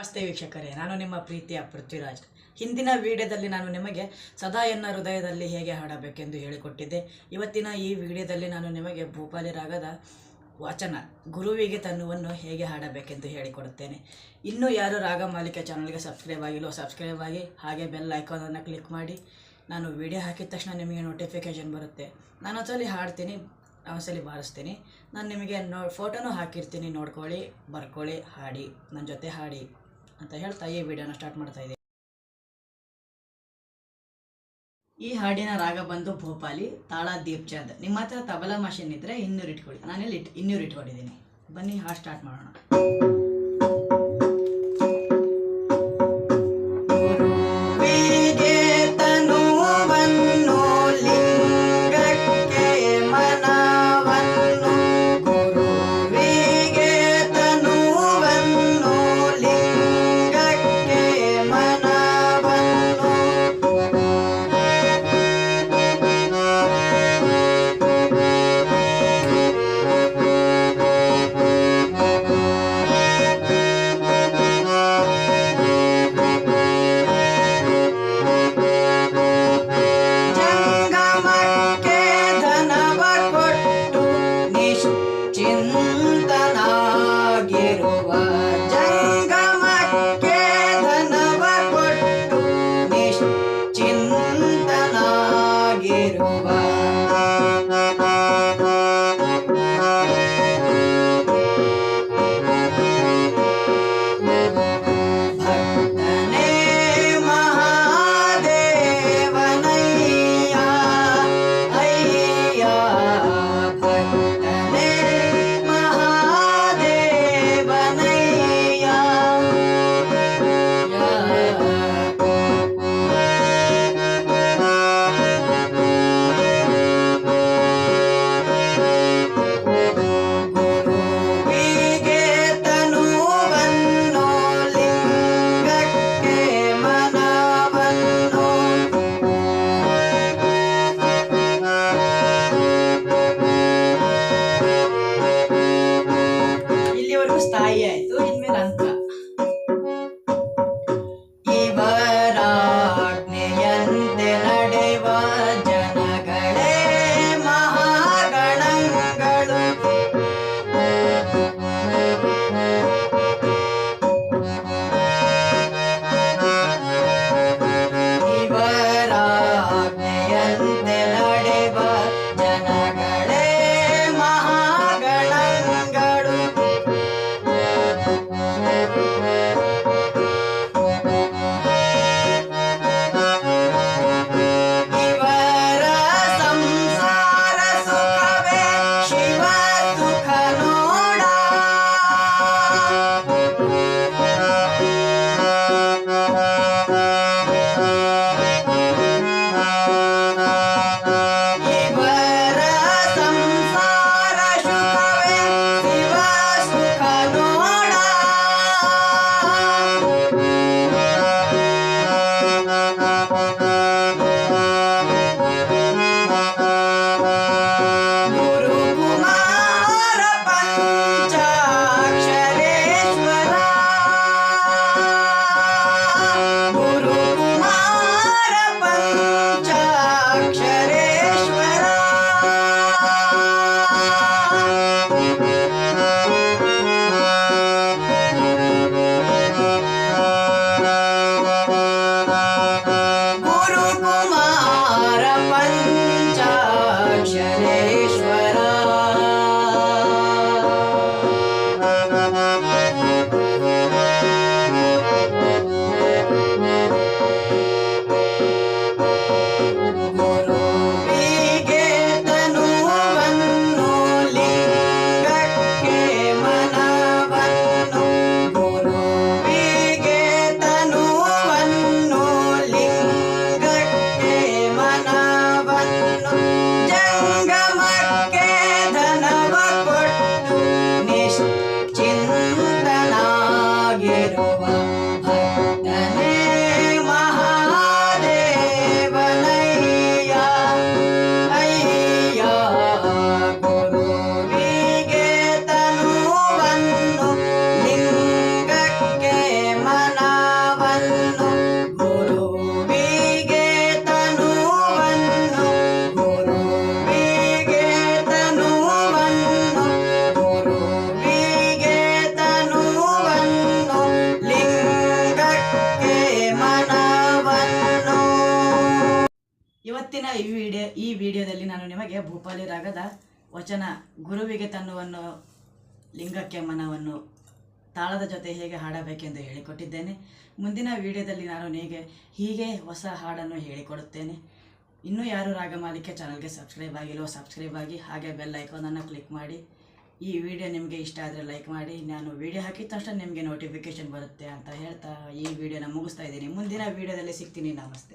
ನಮಸ್ತೆ ವೀಕ್ಷಕರೇ, ನಾನು ನಿಮ್ಮ ಪ್ರೀತಿಯ ಪೃಥ್ವಿರಾಜ್. ಹಿಂದಿನ ವಿಡಿಯೋದಲ್ಲಿ ನಾನು ನಿಮಗೆ ಸದಾ ಎನ್ನ ಹೃದಯದಲ್ಲಿ ಹೇಗೆ ಹಾಡಬೇಕೆಂದು ಹೇಳಿಕೊಟ್ಟಿದ್ದೆ. ಇವತ್ತಿನ ಈ ವಿಡಿಯೋದಲ್ಲಿ ನಾನು ನಿಮಗೆ ಭೂಪಾಲಿ ರಾಗದ ವಾಚನ ಗುರುವಿಗೆ ತನ್ನುವನ್ನು ಹೇಗೆ ಹಾಡಬೇಕೆಂದು ಹೇಳಿಕೊಡುತ್ತೇನೆ. ಇನ್ನೂ ಯಾರು ರಾಗ ಮಾಲಿಕೆ ಚಾನಲ್ಗೆ ಸಬ್ಸ್ಕ್ರೈಬ್ ಆಗಿಲ್ಲೋ ಸಬ್ಸ್ಕ್ರೈಬ್ ಆಗಿ, ಹಾಗೆ ಬೆಲ್ ಐಕಾನನ್ನು ಕ್ಲಿಕ್ ಮಾಡಿ. ನಾನು ವಿಡಿಯೋ ಹಾಕಿದ ತಕ್ಷಣ ನಿಮಗೆ ನೋಟಿಫಿಕೇಷನ್ ಬರುತ್ತೆ. ನಾನು ಒಂದ್ಸಲಿ ಹಾಡ್ತೀನಿ, ಒಂದ್ಸಲಿ ಬಾರಿಸ್ತೀನಿ. ನಾನು ನಿಮಗೆ ಫೋಟೋನೂ ಹಾಕಿರ್ತೀನಿ, ನೋಡ್ಕೊಳ್ಳಿ, ಬರ್ಕೊಳ್ಳಿ, ಹಾಡಿ, ನನ್ನ ಜೊತೆ ಹಾಡಿ ಅಂತ ಹೇಳ್ತಾ ಈ ವಿಡಿಯೋನ ಸ್ಟಾರ್ಟ್ ಮಾಡ್ತಾ ಇದ್ದೀನಿ. ಈ ಹಾಡಿನ ರಾಗ ಬಂದು ಭೋಪಾಲಿ, ತಾಳ ದೀಪ್ ಚಂದ್. ನಿಮ್ಮ ಹತ್ರ ತಬಲಾ ಮಷಿನ್ ಇದ್ದರೆ 200 ಇಟ್ಕೊಳ್ಳಿ. ನಾನಿಲ್ಲಿ 200 ಇಟ್ಕೊಂಡಿದ್ದೀನಿ. ಬನ್ನಿ ಹಾಡು ಸ್ಟಾರ್ಟ್ ಮಾಡೋಣ. ಇವತ್ತಿನ ಈ ವಿಡಿಯೋದಲ್ಲಿ ನಾನು ನಿಮಗೆ ಭೂಪಾಲಿ ರಾಗದ ವಚನ ಗುರುವಿಗೆ ತನ್ನುವನ್ನು ಲಿಂಗಕ್ಕೆ ಮನವನ್ನು ತಾಳದ ಜೊತೆ ಹೇಗೆ ಹಾಡಬೇಕೆಂದು ಹೇಳಿಕೊಟ್ಟಿದ್ದೇನೆ. ಮುಂದಿನ ವಿಡಿಯೋದಲ್ಲಿ ನಾನು ಹೀಗೆ ಹೊಸ ಹಾಡನ್ನು ಹೇಳಿಕೊಡುತ್ತೇನೆ. ಇನ್ನೂ ಯಾರು ರಾಗಮಾಲಿಕೆ ಚಾನಲ್ಗೆ ಸಬ್ಸ್ಕ್ರೈಬ್ ಆಗಿಲ್ಲೋ ಸಬ್ಸ್ಕ್ರೈಬ್ ಆಗಿ, ಹಾಗೆ ಬೆಲ್ ಐಕಾನನ್ನು ಕ್ಲಿಕ್ ಮಾಡಿ. ಈ ವಿಡಿಯೋ ನಿಮಗೆ ಇಷ್ಟ ಆದರೆ ಲೈಕ್ ಮಾಡಿ. ನಾನು ವಿಡಿಯೋ ಹಾಕಿದ ತಕ್ಷಣ ನಿಮಗೆ ನೋಟಿಫಿಕೇಶನ್ ಬರುತ್ತೆ ಅಂತ ಹೇಳ್ತಾ ಈ ವಿಡಿಯೋನ ಮುಗಿಸ್ತಾ ಇದ್ದೀನಿ. ಮುಂದಿನ ವಿಡಿಯೋದಲ್ಲಿ ಸಿಗ್ತೀನಿ. ನಮಸ್ತೆ.